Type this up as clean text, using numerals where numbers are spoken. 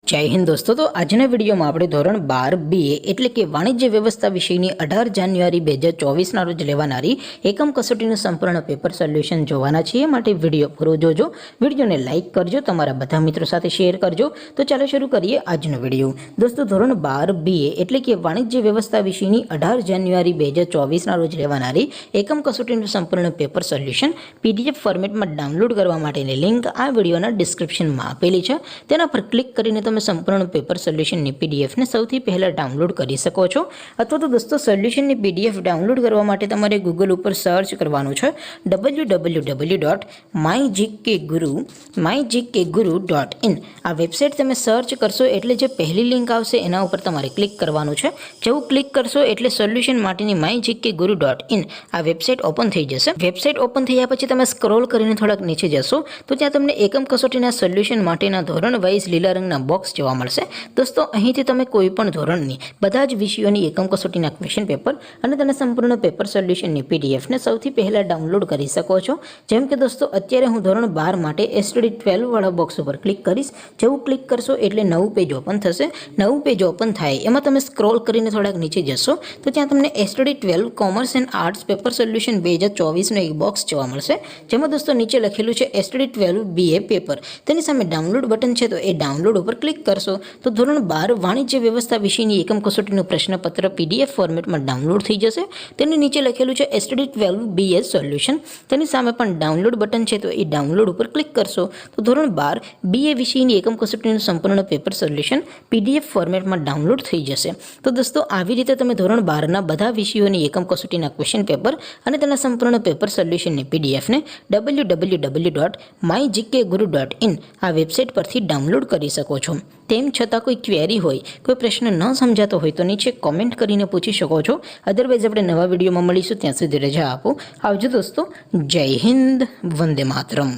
जय हिंद दोस्तों। तो आजना वीडियो में આપણે ધોરણ 12 BA એટલે કે વાણિજ્ય વ્યવસ્થા વિષયની 18 જાન્યુઆરી 2024 ના રોજ લેવાનારી એકમ કસોટીનું સંપૂર્ણ પેપર સોલ્યુશન જોવાના છીએ। માટે વિડિયો પૂરો જોજો, વિડિયોને લાઈક કરજો, તમારા બધા મિત્રો સાથે શેર કરજો। તો ચાલો શરૂ કરીએ આજનો વિડિયો। દોસ્તો ધોરણ 12 BA એટલે કે વાણિજ્ય વ્યવસ્થા વિષયની 18 જાન્યુઆરી 2024 ના રોજ લેવાનારી એકમ કસોટીનું સંપૂર્ણ પેપર સોલ્યુશન PDF ફોર્મેટમાં ડાઉનલોડ કરવા માટેની લિંક આ વિડિયોના ડિસ્ક્રિપ્શનમાં આપેલી છે। તેના પર ક્લિક કરીને તમે સંપૂર્ણ પેપર સોલ્યુશનની PDF ને સૌથી પહેલા ડાઉનલોડ કરી શકો છો। અથવા તો દોસ્તો સોલ્યુશનની PDF ડાઉનલોડ કરવા માટે તમારે ગૂગલ ઉપર સર્ચ કરવાનું છે www.mygkguru.in। આ વેબસાઇટ તમે સર્ચ કરશો એટલે જે પહેલી લિંક આવશે એના ઉપર તમારે ક્લિક કરવાનું છે। જેવું ક્લિક કરશો એટલે સોલ્યુશન માટેની mygkguru.in આ વેબસાઇટ ઓપન થઈ જશે। વેબસાઇટ ઓપન થયા પછી તમે સ્ક્રોલ કરીને થોડાક નીચે જશો તો ત્યાં તમને એકમ કસોટીના સોલ્યુશન માટેના ધોરણ વાઇઝ લીલા રંગના બોક્સ જોવા મળશે। દોસ્તો અહીંથી તમે કોઈ પણ ધોરણની બધા જ વિષયોની એકમ કસોટીના ક્વેશ્ચન પેપર અને તેના સંપૂર્ણ પેપર સોલ્યુશનની PDF ને સૌથી પહેલા ડાઉનલોડ કરી શકો છો। જેમ કે દોસ્તો અત્યારે હું ધોરણ 12 માટે STD 12 વાળા બોક્સ ઉપર ક્લિક કરીશ। જેવું ક્લિક કરશો એટલે નવું પેજ ઓપન થશે। નવું પેજ ઓપન થાય એમાં તમે સ્ક્રોલ કરીને થોડાક નીચે જશો તો ત્યાં તમને STD 12 commerce and arts paper solution 2024 નો એક બોક્સ જોવા મળશે। જેમાં દોસ્તો નીચે લખેલું છે STD 12 BA પેપર। તેની સામે ડાઉનલોડ બટન છે તો એ ડાઉનલોડ ઉપર ક્લિક કરશો તો ધોરણ 12 વાણિજ્ય વ્યવસ્થા વિષયની એકમ કસોટીનું પ્રશ્નપત્ર PDF ફોર્મેટમાં ડાઉનલોડ થઈ જશે। તેની નીચે લખેલું છે STD 12 BA સોલ્યુશન। તેની સામે પણ ડાઉનલોડ બટન છે તો એ ડાઉનલોડ ઉપર ક્લિક કરશો તો ધોરણ 12 BA વિષયની એકમ કસોટીનું સંપૂર્ણ પેપર સોલ્યુશન PDF ફોર્મેટમાં ડાઉનલોડ થઈ જશે। તો દોસ્તો આવી રીતે તમે ધોરણ 12 ના બધા વિષયોની એકમ કસોટીના ક્વેશ્ચન પેપર અને તેના સંપૂર્ણ પેપર સોલ્યુશનની PDF ને www.mygkguru.in આ વેબસાઇટ પરથી ડાઉનલોડ કરી શકો છો। તેમ છતાં કોઈ ક્વેરી હોય, કોઈ પ્રશ્ન ન સમજાતો હોય તો નીચે કોમેન્ટ કરીને પૂછી શકો છો। અધરવાઇઝ આપણે નવા વિડીયોમાં મળીશું, ત્યાં સુધી રજા આપો। આવજો દોસ્તો। જય હિન્દ, વંદે માતરમ।